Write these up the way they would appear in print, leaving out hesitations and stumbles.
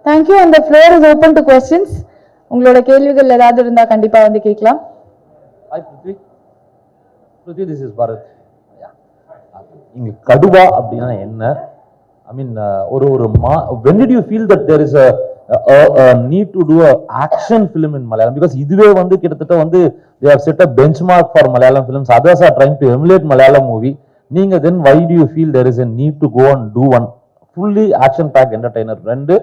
Thank you, and the floor is open to questions. உங்களோட கேள்விகள் ஏதாவது இருந்தா கண்டிப்பா வந்து கேட்கலாம். Hi Prithvi, this is Bharat. இங்க கடுவா அப்படின்னா என்ன? I mean when did you feel that there is a need to do a action film in Malayalam? Because இதுவே வந்து கிட்டத்தட்ட வந்து they have set a benchmark for Malayalam films. Others are trying to emulate Malayalam movie. நீங்க then why do you feel there is a need to go and do one fully action packed entertainer? ரெண்டு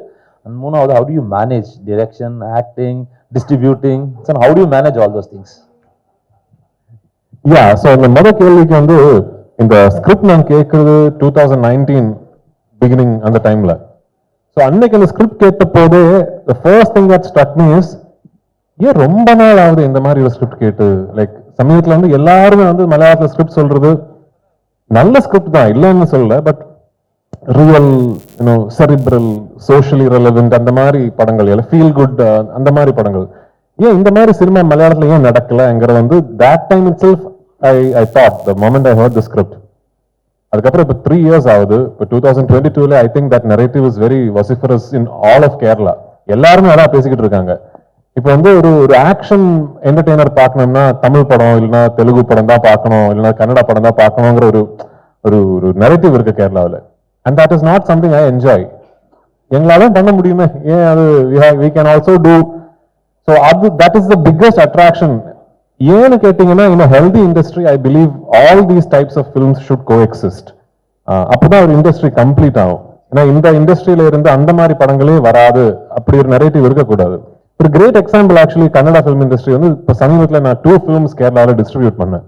and மூணாவது, how do you manage direction, acting, distributing? So how do you manage all those things? Yeah, so இந்த முதல் கேள்விக்கு வந்து இந்த script நான் கேட்கறது 2019 beginning அந்த டைம்ல. ஸோ அன்னைக்கு அந்த ஸ்கிரிப்ட் கேட்ட போது the first thing that struck me is ஏன் ரொம்ப நாள் ஆகுது இந்த மாதிரி ஒரு ஸ்கிரிப்ட் கேட்டு. லைக் சமயத்துல வந்து எல்லாருமே வந்து மலையாளத்துல ஸ்கிரிப்ட் சொல்றது நல்ல ஸ்கிரிப்ட் தான், இல்லைன்னு சொல்லல, but real cerebral socially relevant அந்த மாதிரி படங்கள், இல்லை ஃபீல் குட் அந்த மாதிரி படங்கள். ஏன் இந்த மாதிரி சினிமா மலையாளத்துல ஏன் நடக்கலங்கிற வந்து that time itself I thought the moment I heard the script. அதுக்கப்புறம் இப்போ 3 years ஆகுது. இப்போ 2022ல I think that narrative is very vociferous in all of Kerala. எல்லாருமே அதான் பேசிக்கிட்டு இருக்காங்க. இப்போ வந்து ஒரு ஆக்ஷன் என்டர்டெய்னர் பார்க்கணும்னா தமிழ் படம் இல்லைன்னா தெலுங்கு படம் தான் பார்க்கணும், இல்லைன்னா கன்னடா படம் தான் பார்க்கணுங்கிற ஒரு நரேட்டிவ் இருக்கு கேரளாவில். And that is not something I enjoy. எங்களாலும் பண்ண முடியுமே, ஏன் அது we can also do. So that is the biggest attraction. ஏன்னு கேட்டீங்கன்னா in a healthy industry I believe all these types of films should coexist. அப்பதான் ஒரு இண்டஸ்ட்ரி கம்ப்ளீட் ஆகும். ஏன்னா இந்த இண்டஸ்ட்ரியில இருந்து அந்த மாதிரி படங்களே வராது, அப்படி ஒரு நரேட்டிவ் இருக்கக்கூடாது. ஒரு great example actually Kannada film industry வந்து இப்போ சமீபத்தில் நான் 2 ஃபிலிம்ஸ் கேரளாவில் டிஸ்ட்ரிபியூட் பண்ணேன்.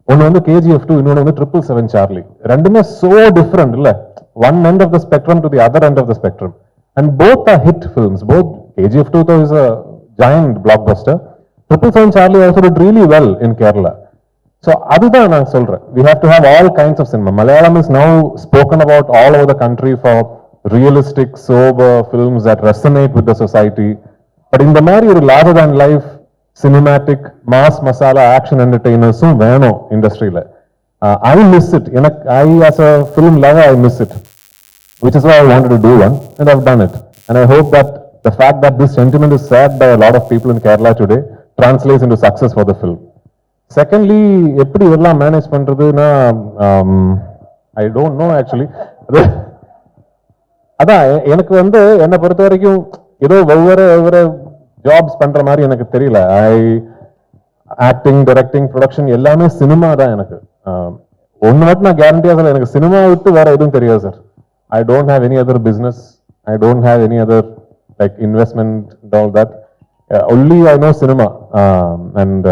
ஒன்று வந்து KGF 2, இன்னொன்று வந்து 777 சார்லி. ரெண்டுமே so different இல்ல, one end of the spectrum to the other end of the spectrum, and both are hit films. Both KGF 2 is a giant blockbuster. 777 Charlie also did really well in Kerala. So அதுதான் நான் சொல்றேன், we have to have all kinds of cinema. Malayalam is now spoken about all over the country for realistic, sober films that resonate with the society. But இந்த மாதிரி ஒரு larger than life cinematic mass masala action entertainers-உம் வேணும் இண்டஸ்ட்ரியில. I miss it. I as a film lover I miss it, which is why I wanted to do one, and I've done it. And I hope that the fact that this sentiment is shared by a lot of people in Kerala today translates into success for the film. Secondly, எப்படி இதெல்லாம் manage பண்றதுன்னா I don't know actually. அதான் எனக்கு வந்து என்னை பொறுத்த வரைக்கும் ஏதோ ஒவ்வொரு ஜாப்ஸ் பண்ற மாதிரி எனக்கு தெரியல. ஆக்டிங், டைரக்டிங், ப்ரொடக்ஷன் எல்லாமே சினிமா தான் எனக்கு. ஒன்று மட்டும் நான் கேரண்டியா சொல்ல, எனக்கு சினிமா விட்டு வேற எதுவும் தெரியாது sir. I don't have any other business. I don't have any other like investment and all that. Only I know cinema. And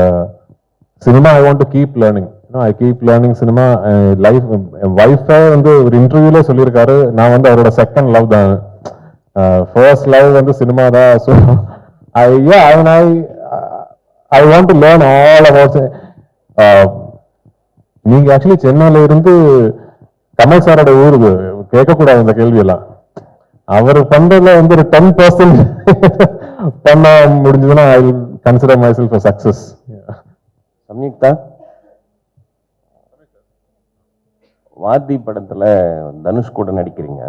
cinema I want to keep learning. I keep learning cinema. Life, wife வந்து ஒரு இன்டர்வியூல சொல்லியிருக்காரு, நான் வந்து அவரோட second love தான். First love வந்து cinema தான். So I want to learn all about it. நீங்க ஆக்சுவலி சென்னையில இருந்து கமல் சாரோட ஊருக்கு கேட்கக்கூடாது இந்த கேள்வியெல்லாம். அவர் பண்றதுல வந்து ஒரு 10% பண்ண முடிஞ்சதுன்னா I will consider myself a success. Samyuktha, வாத்தி படத்துல தனுஷ் கூட நடிக்கிறீங்க.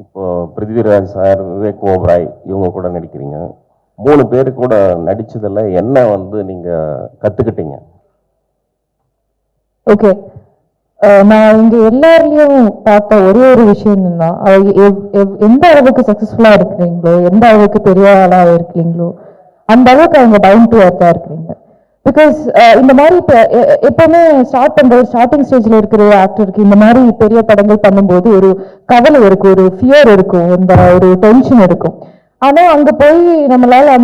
இப்போ பிருத்திவிராஜ் சார், விவேக் ஓபராய் இவங்க கூட நடிக்கிறீங்க. 3 பேரு கூட நடிச்சதுல என்ன வந்து நீங்க கத்துக்கிட்டீங்க? ஓகே, நான் இங்க எல்லாரையும் பார்த்த ஒரே ஒரு விஷயம் என்னன்னா, எந்த அளவுக்கு சக்சஸ்ஃபுல்லா இருக்கிறீங்களோ, எந்த அளவுக்கு பெரிய ஆளா இருக்கிறீங்களோ, அந்த அளவுக்கு அவங்க டவுன் டு எர்த்தா இருக்கிறீங்க. பிகாஸ் இந்த மாதிரி எப்பவுமே ஸ்டார்டிங் ஸ்டேஜ்ல இருக்கிற ஆக்டருக்கு இந்த மாதிரி பெரிய படங்கள் பண்ணும்போது ஒரு கவலை இருக்கும், ஒரு ஃபியர் இருக்கும், இந்த ஒரு டென்ஷன் இருக்கும். ஆனா அங்க போய் நம்மளால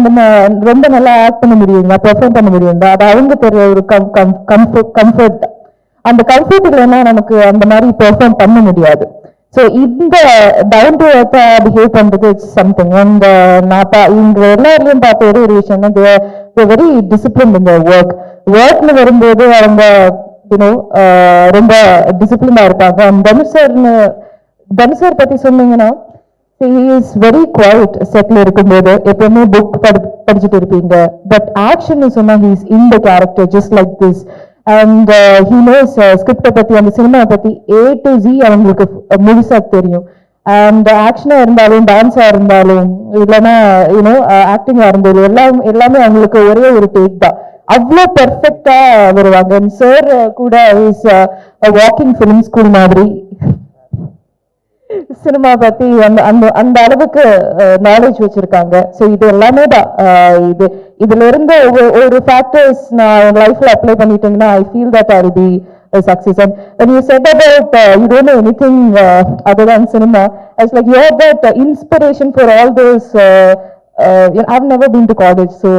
ரொம்ப நல்லா ஆக்ட் பண்ண முடியுங்களா, பெர்ஃபார்ம் பண்ண முடியுங்களா, அது அவங்க தெரிய ஒரு கம்ஃபர்ட். அந்த கம்ஃபர்ட் இல்லைன்னா நமக்கு அந்த மாதிரி பெர்ஃபார்ம் பண்ண முடியாது. ஸோ இந்த டவுன் டு எர்த்தா பிஹேவ் பண்றது இட்ஸ் சம்திங். அண்ட் நான் இங்க எல்லாருலயும் பார்த்த ஒரு விஷயம் தான், வெரி டிசிப்ளின் இந்த ஒர்க்னு வரும்போது அவங்க ரொம்ப டிசிப்ளினா இருப்பாங்க. தனுஷ் சார் பத்தி சொன்னீங்கன்னா, he is very quiet செட்ல இருக்கும்போது எப்பவுமே புக் படிச்சுட்டு இருப்பீங்க. பட் ஆக்ஷன் சொன்னா he is in the character just like this. And he knows ஸ்கிரிப்டை பத்தி, அந்த சினிமா பத்தி A to Z அவங்களுக்கு முழுசா தெரியும். அண்ட் ஆக்ஷனாக இருந்தாலும் டான்ஸாக இருந்தாலும் இல்லைன்னா யூனோ ஆக்டிங்காக இருந்தாலும் எல்லாமே அவங்களுக்கு ஒரே ஒரு டேக் தான். அவ்வளோ பெர்ஃபெக்டா வருவாங்க. சார் கூட இஸ் வாக்கிங் ஃபிலிம் ஸ்கூல் மாதிரி சினிமா பத்தி அந்த அந்த அந்த அளவுக்கு நாலேஜ் வச்சிருக்காங்க. ஸோ இது எல்லாமே தான் இதுல இருந்து ஒரு ஃபேக்டர்ஸ் நான் லைஃப்ல அப்ளை பண்ணிட்டீங்கன்னா I feel that I will be success. And when you said about you don't know anything other than cinema, I was like, you're that inspiration for all those. I've never been to college, so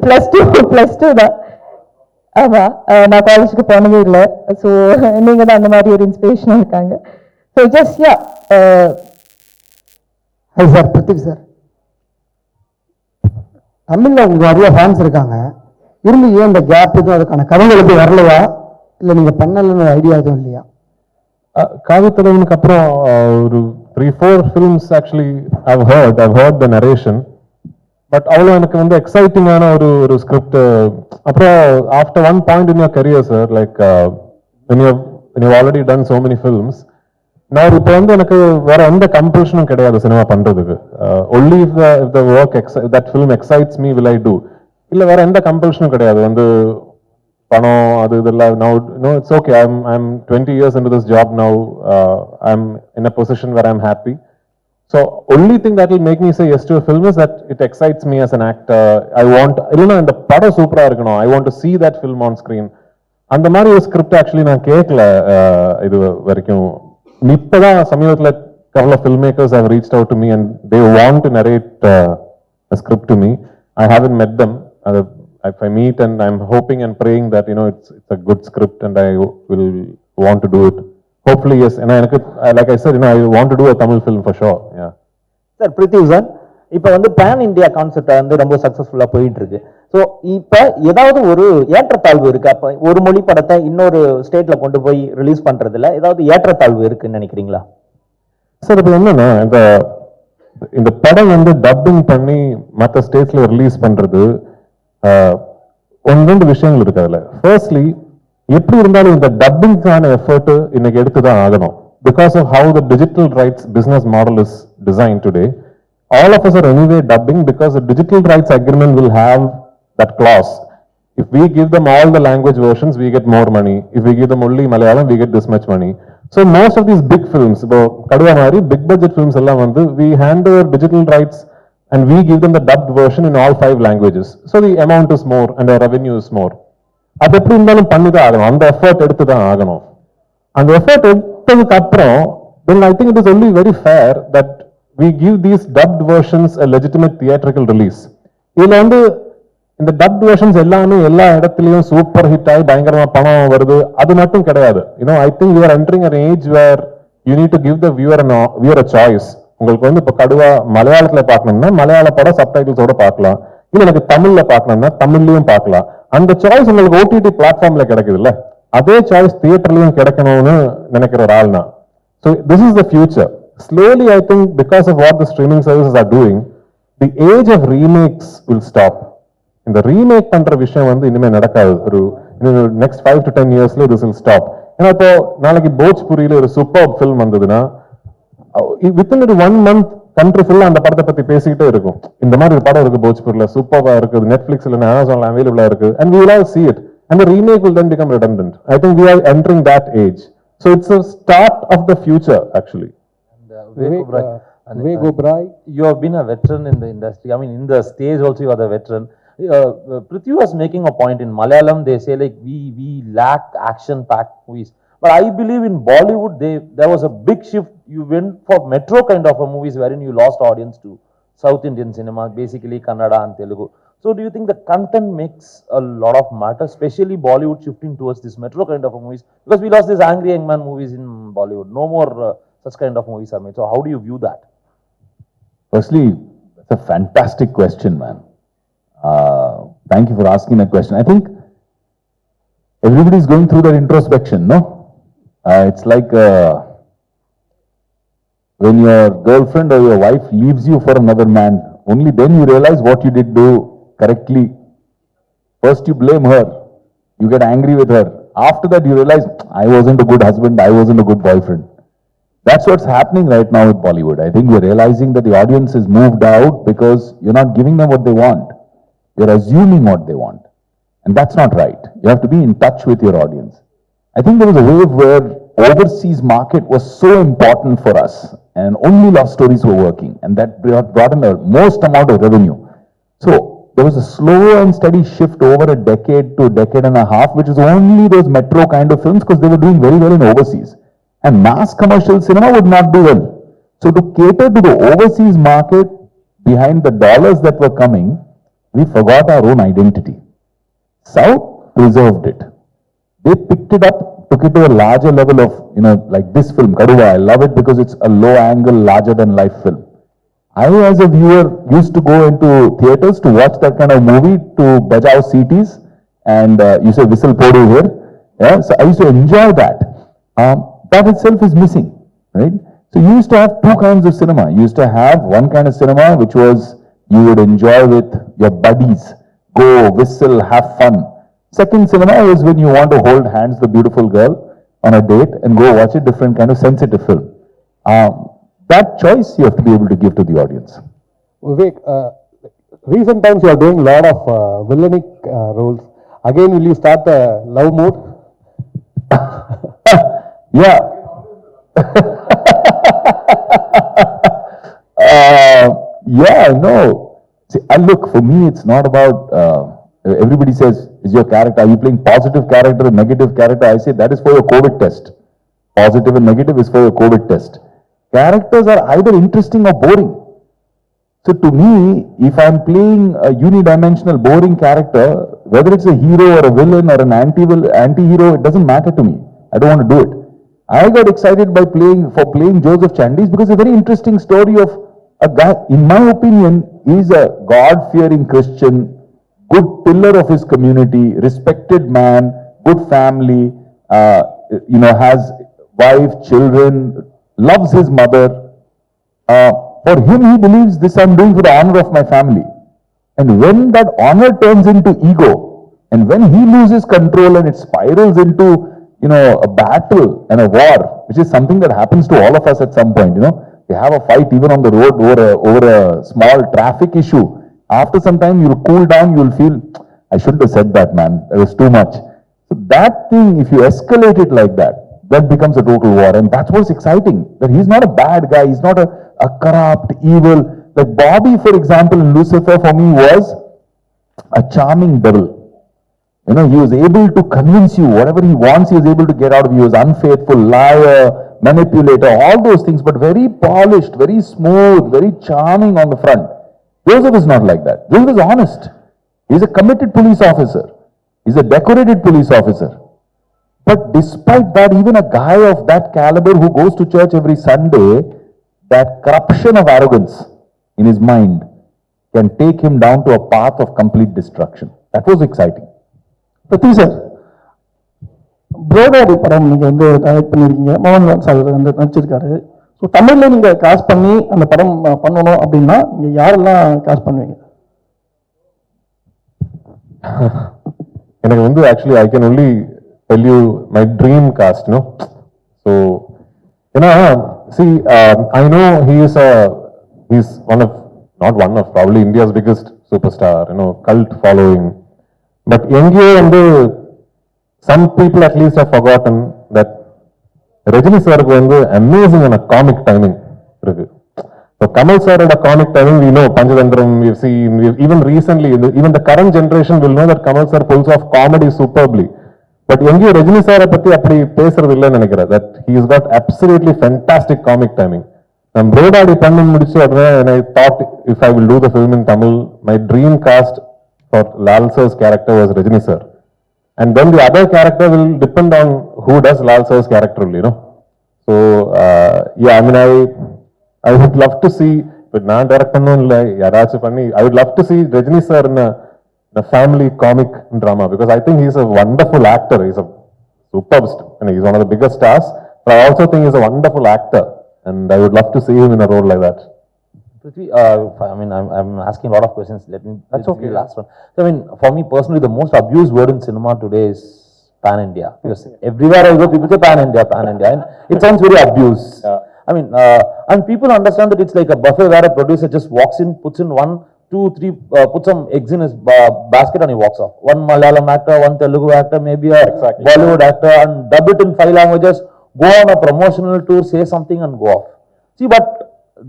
plus two தான். ஆமா, நான் காலேஜுக்கு போனதே இல்லை. So நீங்க தான் அந்த மாதிரி ஒரு இன்ஸ்பிரேஷனாக இருக்காங்க. So just yeah. Hi sir, Prithvi sir. தமிழ்ல உங்களுக்கு நிறைய ஃபேன்ஸ் இருக்காங்க, இருந்து ஏன் இந்த கேப் எதுவும் அதுக்கான கதைகள் எதுவும் வரலையா, இல்லை நீங்க பண்ணலன்னு ஐடியா எதுவும் இல்லையா? காவித்தலைவனுக்கு அப்புறம் ஒரு 3-4 films actually I've heard the narration, but அவ்வளோ எனக்கு வந்து எக்ஸைட்டிங்கான ஒரு ஸ்கிரிப்ட். அப்புறம் after one point in your career sir, like when you've already done so many films, நான் இப்போ வந்து எனக்கு வேற எந்த கம்பல்ஷனும் கிடையாது சினிமா பண்றதுக்கு. Only if the work that film excites me will I do. இல்ல வேற எந்த கம்பல்ஷனும் கிடையாது. வந்து பணம் அது இதெல்லாம் now no it's okay, I'm 20 years into this job now. I'm in a position where I'm happy. So only thing that will make me say yes to a film is that it excites me as an actor. I want இல்லனா இந்த படம் சூப்பரா இருக்கணும், I want to see that film on screen. அந்த மாதிரி ஒரு script actually நான் கேட்கல இது வரைக்கும். இப்பதான் சமீபத்தில் couple of filmmakers have reached out to me and they want to narrate a script to me. I haven't met them. If I meet, and I'm hoping and praying that it's a good script and I will want to do it. Hopefully yes. And like I said, I want to do a Tamil film for sure. Yeah. Sir, Prithviraj sir, இப்போ வந்து pan India concept வந்து ரொம்ப சக்சஸ்ஃபுல்லா போயிட்டு இருக்கு. So இப்போ ஏதாவது ஒரு ஏற்றத்தாழ்வு இருக்கு? அப்போ ஒரு மொழி படத்தை இன்னொரு ஸ்டேட்ல கொண்டு போய் ரிலீஸ் பண்றதுல ஏதாவது ஏற்றத்தாழ்வு இருக்குன்னு நினைக்கிறீங்களா? சார் இப்போ என்னன்னா, இந்த படம் வந்து டப்பிங் பண்ணி மற்ற ஸ்டேட்ஸ்ல ரிலீஸ் பண்றது ரெண்டு விஷயங்கள் இருக்கு அதுல. ஃபர்ஸ்ட்லி, எப்படி இருந்தாலும் இந்த டப்பிங்கான எஃபர்ட் இன்னைக்கு எடுத்துதான் ஆகணும். Because of how the digital rights business model is design today, all of us are anyway dubbing because the digital rights agreement will have that clause. If we give them all the language versions, we get more money. If we give them only Malayalam, we get this much money. So most of these big films, Kaduva mari big budget films ella vandu we hand over digital rights and we give them the dubbed version in all 5 languages. So the amount is more and the revenue is more. அது எப்படி இருந்தாலும் பண்ணிதான் ஆகணும், அந்த effort எடுத்து தான் ஆகணும். அந்த எஃபர்ட் எடுத்ததுக்கு அப்புறம் then I think it is only very fair that we give these dubbed versions a legitimate theatrical release. இதுல வந்து இந்த dubbed versions எல்லாமே எல்லா இடத்துலயும் சூப்பர் ஹிட் ஆகி பயங்கரமா பணம் வருது, அது மட்டும் கிடையாது. I think we are entering an age where you need to give the viewer a choice. உங்களுக்கு வந்து இப்ப கடுவா மலையாளத்துல பார்க்கணும்னா மலையாள படம் சப்டைட்டில்ஸோட பார்க்கலாம், இல்ல எனக்கு தமிழ்ல பார்க்கணும்னா தமிழ்லயும் பார்க்கலாம். அந்த சாய்ஸ் உங்களுக்கு ஓடிடி பிளாட்ஃபார்ம்ல கிடைக்குது இல்ல, அதே சாய்ஸ் தியேட்டர்லயும் கிடைக்கணும்னு நினைக்கிற ஒரு ஆள்னா. So this is the future. Slowly, I think, because of what the streaming services are doing, the age of remakes will stop. இந்த ரீமேக் பண்ற விஷயம் வந்து இனிமே நடக்காது. ஒரு next 5 to 10 yearsல this will stop. ஏன்னா இப்போ நாளைக்கு போஜ்புரியில ஒரு சூப்பர் ஃபில்ம் வந்ததுன்னா வித்தின் ஒரு 1 month கண்ட்ரி ஃபுல்லா அந்த படத்தை பத்தி பேசிக்கிட்டே இருக்கும். இந்த மாதிரி ஒரு படம் இருக்கு போஜ்பூர்ல, சூப்பர்வா இருக்குது, நெட்ஃபிளிக்ஸ்ல அமேசான்ல அவைலபிளா இருக்கு, and we will all see it and the remake will then become redundant. I think we are entering that age. So it's a start of the future actually. Vivek Oberoi, you have been a veteran in the industry. I mean, in the stage also you are the veteran. Prithvi was making a point. In Malayalam, they say like we lack action-packed movies. But I believe in Bollywood, there was a big shift. You went for metro kind of a movies wherein you lost audience to South Indian cinema, basically Kannada and Telugu. So do you think the content makes a lot of matter, especially Bollywood shifting towards this metro kind of a movies? Because we lost this Angry Young Man movies in Bollywood. No more such kind of movies are made. So how do you view that? Firstly, it's a fantastic question, man. Thank you for asking that question. I think everybody is going through that introspection, no? It's like when your girlfriend or your wife leaves you for another man, only then you realize what you did do correctly. First you blame her, you get angry with her. After that you realize, I wasn't a good husband, I wasn't a good boyfriend. That's what's happening right now with Bollywood. I think we're realizing that the audience is moved out because you're not giving them what they want. You're assuming what they want. And that's not right. You have to be in touch with your audience. I think there was a wave where overseas market was so important for us and only love stories were working, and that brought in the most amount of revenue. So there was a slow and steady shift over a decade to a decade and a half, which is only those metro kind of films because they were doing very well in overseas. And mass commercial cinema would not do well. So to cater to the overseas market, behind the dollars that were coming, we forgot our own identity. South preserved it. They picked it up, took it to a larger level of, like this film, Kaduva. I love it because it's a low angle, larger than life film. I, as a viewer, used to go into theaters to watch that kind of movie to bajao CTs and you say whistle podu here. Yeah? So I used to enjoy that. That itself is missing, right? So you used to have two kinds of cinema. You used to have one kind of cinema which was you would enjoy with your buddies, go, whistle, have fun. Second cinema is when you want to hold hands the beautiful girl on a date and go watch a different kind of sensitive film. That choice you have to be able to give to the audience. Vivek, recent times you are doing a lot of villainic roles. Again, will you start the love mood? Yeah. Yeah, no. See, and look, for me, it's not about, everybody says, is your character, are you playing positive character or negative character? I say that is for your COVID test. Positive and negative is for your COVID test. Characters are either interesting or boring. So to me, if I'm playing a unidimensional boring character, whether it's a hero or a villain or an anti-hero, it doesn't matter to me. I don't want to do it. I got excited by playing Joseph Chandis because it's a very interesting story of a guy, in my opinion, he's a God-fearing Christian, good pillar of his community, respected man, good family, has wife, children, loves his mother. For him, he believes this I'm doing for the honor of my family. And when that honor turns into ego, and when he loses control and it spirals into, a battle and a war, which is something that happens to all of us at some point, We have a fight even on the road over a small traffic issue. After some time, you'll cool down, you'll feel, I shouldn't have said that, man. It was too much. So that thing, if you escalate it like that, that becomes a total war. And that's what's exciting. That he's not a bad guy. He's not a corrupt, evil. Like Bobby, for example, in Lucifer for me was a charming devil. He was able to convince you whatever he wants, he was able to get out of you. He was unfaithful, liar, manipulator, all those things, but very polished, very smooth, very charming on the front. Joseph is not like that. Joseph is honest. He's a committed police officer. He's a decorated police officer. But despite that, even a guy of that caliber who goes to church every Sunday, that corruption of arrogance in his mind can take him down to a path of complete destruction. That was exciting. பிரதி sir, புரோடாடி படம் நீங்கள் direct பண்ணியிருக்கீங்க, மோகன் sir நடிச்சிருக்காரு. So தமிழில் நீங்கள் cost பண்ணி அந்த படம் பண்ணணும் அப்படின்னா நீங்கள் யாரெல்லாம் காஸ்ட் பண்ணுவீங்க? எனக்கு actually I can only tell you my dream cast, So, see, I know he's probably India's biggest superstar, cult following. But some people at least have forgotten that Rajini sir amazing on a comic timing. So Kamal sir had a comic timing, we know Panchadandram, we've seen, even recently, even the current generation will know that Kamal sir pulls off comedy superbly. But Rajini sir that he's got absolutely fantastic comic timing. And I thought if I will do the film in Tamil, my dream cast for Lal sir's character was Rajini sir. And then the other character will depend on who does Lal sir's character, So, I would love to see, but not direct I would love to see Rajini sir in a family comic drama, because I think he's a wonderful actor. He's a superb, he's one of the biggest stars, but I also think he's a wonderful actor, and I would love to see him in a role like that. Prithvi, I'm asking a lot of questions. Let me. That's okay. Last one. So, for me personally, the most abused word in cinema today is pan India. Because everywhere I go, people say pan India, and it sounds very abused. I mean, and people understand that it's like a buffet where a producer just walks in, puts in one, two, three, puts some eggs in his basket and he walks off. One Malayalam actor, one Telugu actor, maybe a Bollywood actor, and dub it in 5 languages, go on a promotional tour, say something and go off. See, but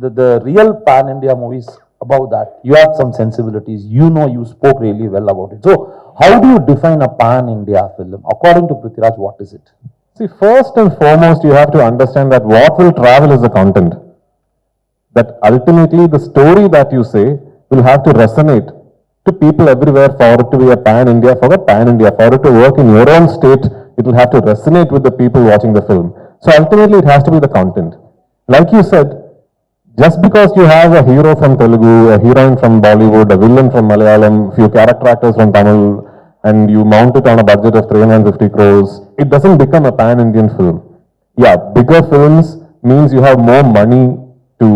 the real pan-India movies, about that, you have some sensibilities, you know, you spoke really well about it. So, how do you define a pan-India film? According to Prithviraj, what is it? See, first and foremost, you have to understand that what will travel is the content. That ultimately the story that you say will have to resonate to people everywhere for it to be a pan-India, for a pan-India, for it to work in your own state, it will have to resonate with the people watching the film. So ultimately it has to be the content. Like you said, just because you have a hero from Telugu, a heroine from Bollywood, a villain from Malayalam, few character actors from Tamil, and you mount it on a budget of 350 crores, it doesn't become a pan-Indian film. Yeah, bigger films means you have more money to,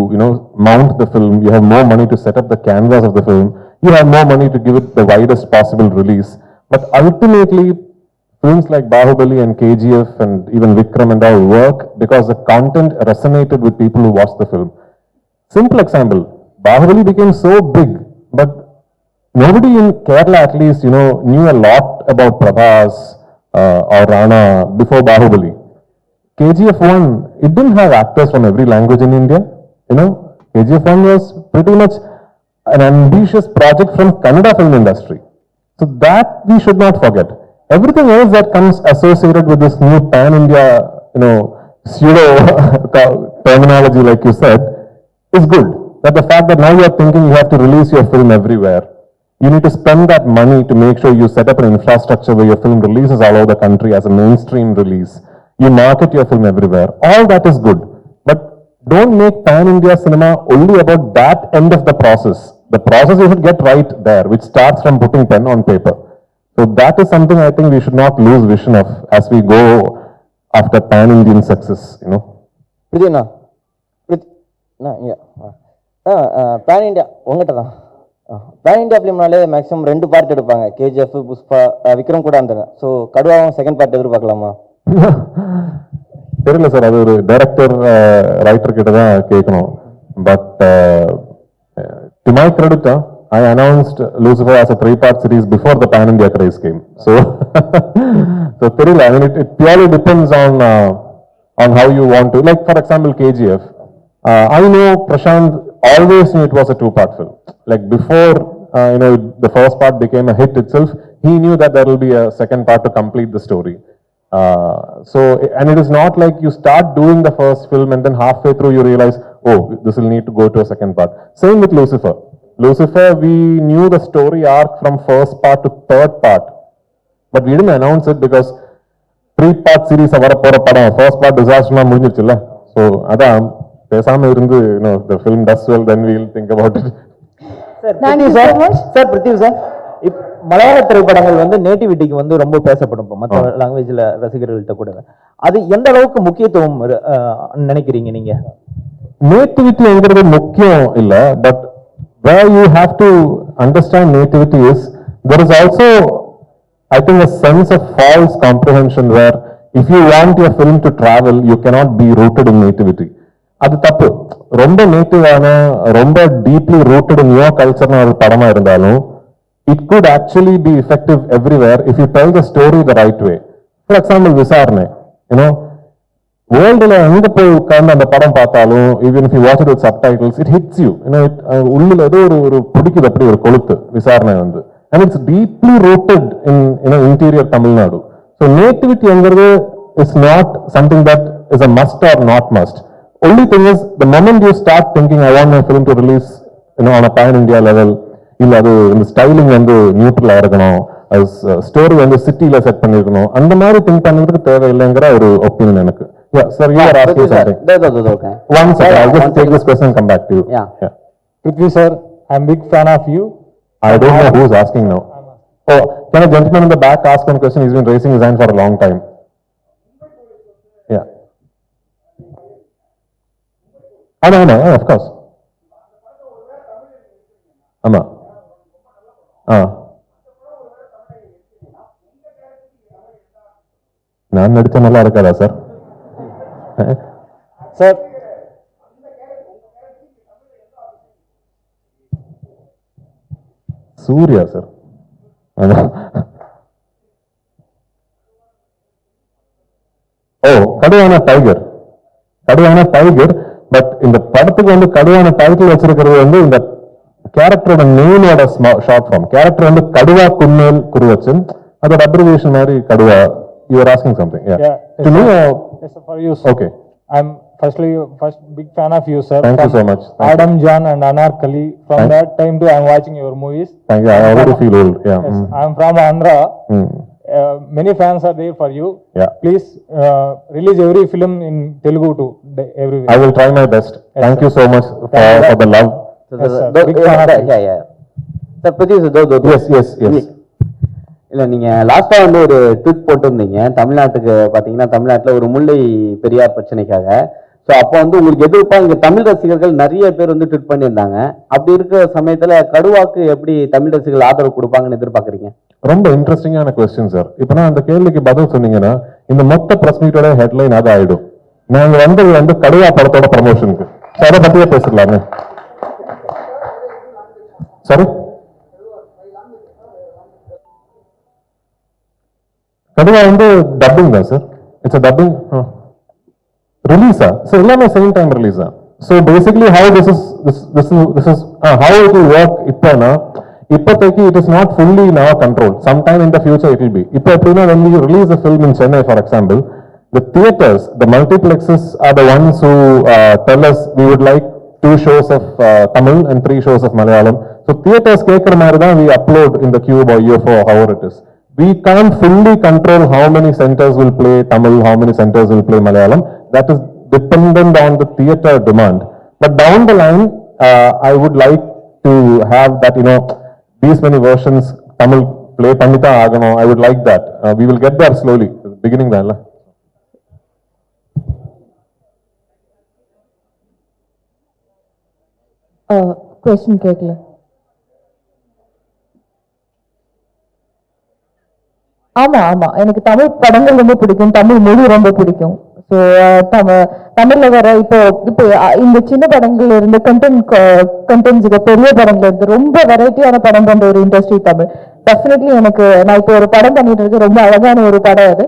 mount the film, you have more money to set up the canvas of the film, you have more money to give it the widest possible release. But ultimately, films like Bahubali and KGF and even Vikram and all work because the content resonated with people who watched the film. Simple example, Bahubali became so big, but nobody in Kerala at least, knew a lot about Prabhas or Rana before Bahubali. KGF 1, it didn't have actors from every language in India. KGF 1 was pretty much an ambitious project from Kannada film industry. So that we should not forget. Everything else that comes associated with this new pan-India, pseudo terminology like you said, is good. That the fact that now you are thinking you have to release your film everywhere. You need to spend that money to make sure you set up an infrastructure where your film releases all over the country as a mainstream release. You market your film everywhere. All that is good. But don't make pan-India cinema only about that end of the process. The process you should get right there, which starts from putting pen on paper. So that is something I think we should not lose vision of as we go after pan-Indian success, Prithviraj, pan India உங்ககிட்ட தான். Pan India ஃபிலிம்னாலே maximum 2 part எடுப்பாங்க, KGF, Pushpa, Vikram கூட அந்த. So கடுவாவும் second part எதிர்பார்க்கலாமா? தெரியல sir, அது ஒரு டைரக்டர் ரைட்டர் கிட்ட தான் கேட்கணும். But to my credit, I announced Lucifer as a 3-part series before the Pan India craze came. So, தெரியல. I mean, it purely depends on how you want to. Like for example, KGF. I know Prashant always knew it was a 2-part film. Like before, the first part became a hit itself, he knew that there will be a second part to complete the story. And it is not like you start doing the first film and then halfway through you realize, oh, this will need to go to a second part. Same with Lucifer. Lucifer, we knew the story arc from first part to third part, but we didn't announce it because 3-part series வரப்போற படம் first part disaster முடிஞ்சிருச்சுல்ல. So அதான் பேசாம இருந்து, the film does well, then we'll think about it. Sir Prithvi sir, மலையாள திரைப்படங்கள் வந்து நேட்டிவிட்டிக்கு ரொம்ப பேசப்படும் மற்ற லாங்குவேஜ்ல ரசிகர்கள்ட்ட கூட. அது எந்த அளவுக்கு முக்கியத்துவம் நினைக்கிறீங்க நீங்க? நேட்டிவிட்டிங்கிறது முக்கியம் இல்ல, but where you have to understand nativity is, there is also, I think, a sense of false comprehension where if you want your film to travel, you cannot be rooted in nativity. அது தப்பு. ரொம்ப நேட்டிவான, ரொம்ப deeply rooted in your கல்ச்சர்னு ஒரு படமா இருந்தாலும், it could actually be effective everywhere if you tell the story the right way. For example, விசாரணை, வேர்ல்டுல எங்க போய் உட்கார்ந்து அந்த படம் பார்த்தாலும், even if you watch it with subtitles, it hits you. உள்ளுல ஏதோ ஒரு பிடிக்குது, அப்படி ஒரு கொழுத்து விசாரணை வந்து. And it's deeply rooted in interior Tamil Nadu. So nativity என்கிறது is not something that is a must or not must. Only thing is, the moment you start thinking, I want my film to release on a pan-India level, இல்ல அது இந்த styling வந்து நியூட்ரலா இருக்கணும், story வந்து சிட்டில set பண்ணிருக்கணும், அந்த மாதிரி திங்க் பண்றதுக்கு தேவையில்லைங்கிற ஒரு ஒப்பீனியன் எனக்கு. Yeah, sir, you are asking something. Okay. One second, I'll just take this question and come back to you. Yeah. Prithvi sir, I'm big fan of you. I don't know who's asking now. Oh, can a gentleman in the back ask one question? He's been raising his hand for a long time. Yeah. I know, of course. ஆமா. நான் நடிச்ச நல்லா இருக்காதா sir? Sir Suriya sir. Oh, கடுவான tiger. But இந்த படத்துக்கு வந்து கடுவான title வச்சிருக்கிறது வந்து இந்த கேரக்டரோட நேமோட ஷார்ட் ஃபார்ம். கேரக்டர் வந்து கடுவா குன்னேல் குருவச்சன், அதோட அப்ரிவியேஷன் மாதிரி Kathua. You are asking something, yeah. To me, yes, sir, for you, sir. Okay. I'm first big fan of you, sir. Thank you so much. Adam, John, and Anarkali. From that time to I'm watching your movies. Thank you. I already feel old. Yeah. Yes, I'm from Andhra. Mm. Many fans are there for you. Yeah. Please release every film in Telugu to everywhere. I will try my best. Yes, Thank sir. you so much for the love. Yes, sir. Big fan of you. Yeah. Sir, Prithviraj, Yes. இல்ல நீங்க லாஸ்டா வந்து ஒரு tweet போட்டிருந்தீங்க தமிழ்நாட்டுக்கு. பாத்தீங்கன்னா தமிழ்நாட்டுல ஒரு முல்லை பெரியார் பிரச்சனைக்காக. ஸோ அப்போ வந்து உங்களுக்கு எதிர்ப்பா இங்க தமிழ் ரசிகர்கள் நிறைய பேர் வந்து ட்வீட் பண்ணியிருந்தாங்க. அப்படி இருக்கிற சமயத்துல கடுவாக்கு எப்படி தமிழ் ரசிகர்கள் ஆதரவு கொடுப்பாங்கன்னு எதிர்பார்க்குறீங்க? ரொம்ப இன்ட்ரெஸ்டிங்கான கொஸ்டின் சார். இப்போ நான் அந்த கேள்விக்கு பதில் சொன்னீங்கன்னா இந்த மொத்த பிரஸ் மீட்டோட ஹெட்லைன் அது ஆயிடும். நாங்க வந்து கடுவா படத்தோட ப்ரமோஷனுக்கு அதை பத்தியே பேசிடலாமே. சாரி, கடுவா வந்து டப்பிங் தான் சார். இட்ஸ் டப்பிங் ரிலீஸா? ஸோ எல்லாமே சேம் டைம் ரிலீஸா? So basically how this is how it will work. இப்போனா இப்போதைக்கு it is not fully in our control. Sometime in the future it will be. இப்போ எப்படின்னா when we release a film in Chennai, for example, the theaters, the multiplexes are the ones who tell us we would like 2 shows of Tamil and 3 shows of Malayalam. So theaters கேட்கிற மாதிரி தான் we upload in the Cube or UFO, however it is. We can't fully control how many centers will play Tamil, how many centers will play Malayalam. That is dependent on the theater demand. But down the line, I would like to have that, these many versions Tamil play pannitha agano. I would like that. We will get there slowly. Beginning then. Question கேட்கல. ஆமா, எனக்கு தமிழ் படங்கள் ரொம்ப பிடிக்கும், தமிழ் மொழி ரொம்ப பிடிக்கும். So தமிழ்ல வர இப்போ இந்த சின்ன படங்கள்ல இருந்து கண்டென்ட்ஸுக்கு பெரிய படங்கள்ல இருந்து ரொம்ப வெரைட்டியான படம் பண்ற ஒரு இண்டஸ்ட்ரி தமிழ். டெஃபினெட்லி நான் இப்போ ஒரு படம் பண்ணிட்டு இருக்கேன், ரொம்ப அழகான ஒரு படம் அது.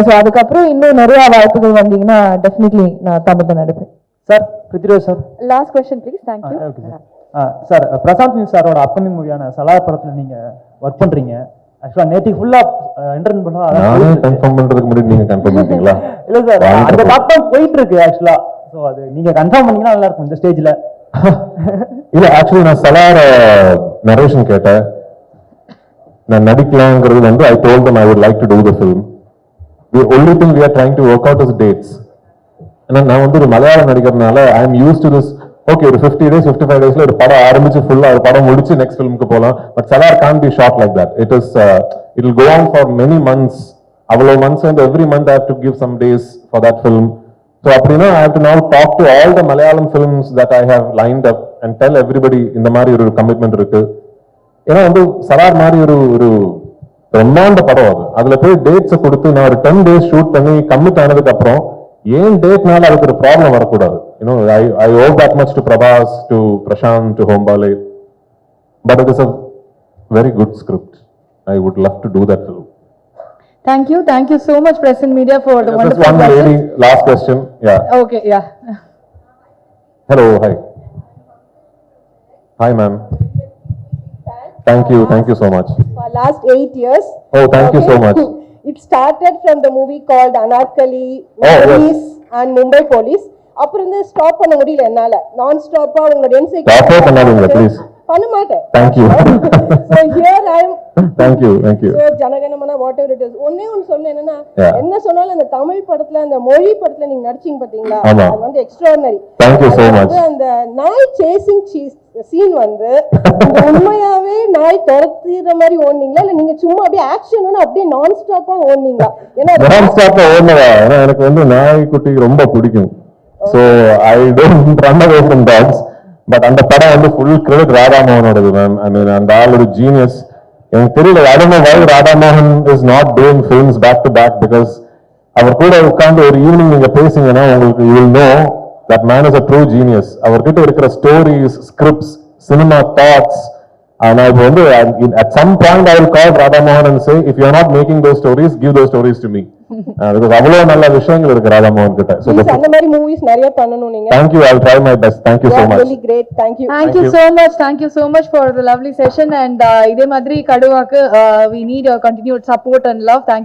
ஸோ அதுக்கப்புறம் இன்னும் நிறைய வாய்ப்புகள் வந்தீங்கன்னா டெஃபினெட்லி நான் தமிழ்ல நடிப்பேன். Sir, Prithviraj sir, last question please. Thank you sir. Prashanth நியூஸ் சாரோட அப்கமிங் மூவியான சலார் படத்துல நீங்க ஒர்க் பண்றீங்க. ஆக்சுவலா நேட்டிவ் ஃபுல்லா இன்டர்ன் பண்ணா நானே கன்ஃபார்ம் பண்றதுக்கு முன்னாடி நீங்க கன்ஃபார்ம் பண்ணிட்டீங்களா? இல்ல சார், அந்த டாக் தான் போயிட்டு இருக்கு ஆக்சுவலா. சோ அது நீங்க கன்ஃபார்ம் பண்ணீங்கன்னா நல்லா இருக்கும் இந்த ஸ்டேஜ்ல. இல்ல, ஆக்சுவலி நான் சலார் நரேஷன் கேட்டேன். நான் நடிக்கலாங்கிறது வந்து I told them I would like to do the film. The only thing we are trying to work out is dates. ஏன்னா நான் வந்து ஒரு மலையாள நடிகர்னால I am used to this. Okay, ஒரு 50 days 55 daysல ஒரு படம் ஆரம்பிச்சு ஃபுல்லா ஒரு படம் முடிச்சு நெக்ஸ்ட் ஃபிலிமுக்கு போலாம். But Salaar can't be shot like that. It will go on for many months. அவ்வளவு months and every month I have to give some days for that film. So அப்படின்னா I have to now talk to all the Malayalam films that I have lined up and tell everybody இந்த மாதிரி ஒரு commitment இருக்கு. ஏன்னா வந்து சலார் மாதிரி ஒரு பிரம்மாண்ட படம் அதுல போய் டேட்ஸை கொடுத்து நான் ஒரு 10 days ஷூட் பண்ணி கமிட் ஆனதுக்கு அப்புறம் ஏன் டேட்னால அதுக்கு ஒரு ப்ராப்ளம் வரக்கூடாது. I owe that much to Prabhas, to Prashant, to Hombale. But it is a very good script. I would love to do that film. Thank you so much, press and media, for the wonderful one questions. lady, last question. Yeah. Okay, yeah. Hello, hi. Hi, ma'am. Thank you so much. For last 8 years. Oh, thank you so much. It started from the movie called Anarkali, yes. and Mumbai Police. அப்புறம் வந்து stop பண்ண முடியல என்னால. நான் ஸ்டாப்பா உங்களோட encyclopedia stop பண்ணாதீங்க please. பண்ண மாட்டேன். Thank you. So here I am. Thank you. So Jana Gana Mana whatever it is. ஒண்ணே ஒன்னு சொல்ல என்னன்னா, என்ன சொன்னாலும் அந்த தமிழ் படத்துல அந்த மொழி படத்துல நீங்க நடிச்சீங்க பாத்தீங்களா, அது வந்து extraordinary. Thank you so much. அந்த நாய் சேசிங் சீன் வந்து உண்மையாவே நாய் துரத்துற மாதிரி ஓடுனீங்களா இல்ல நீங்க சும்மா அப்படியே ஆக்ஷன் அப்படியே நான் ஸ்டாப்பா ஓடுனீங்களா? ஏன்னா நான் ஸ்டாப்பா ஓடுனதா? ஏன்னா எனக்கு வந்து நாய்க்குட்டி ரொம்ப பிடிக்கும். So I don't run away from dogs. But அந்த படம் வந்து ஃபுல் கிரெடிட் ராதாமோகனோடது மேம். ஐ மீன் அந்த ஆள் ஒரு ஜீனியஸ். எனக்கு தெரியல, I don't know why Radhamohan is not doing films back to back, because அவர் கூட உட்கார்ந்து ஒரு ஈவினிங் நீங்க பேசிங்கன்னா உங்களுக்கு you will know that man is a true genius. அவர்கிட்ட இருக்கிற ஸ்டோரிஸ், ஸ்கிரிப்ட்ஸ், சினிமா தாட்ஸ், ஆனா இப்போ வந்து at some point I will call Radha Mohan and say, if you are not making those stories, give those stories to me. Because அவ்வளவு நல்ல விஷயங்கள் இருக்கு ராதா மோகன் கிட்ட. So Please, அந்த மாதிரி மூவிஸ் நிறைய பண்ணணும் நீங்க. thank you, I will try my best. Thank you so much. Really great. Thank you. Thank you so much. Thank you so much for the lovely session. And இதே மாதிரி கடுவாக்கு we need your continued support and love. Thank you.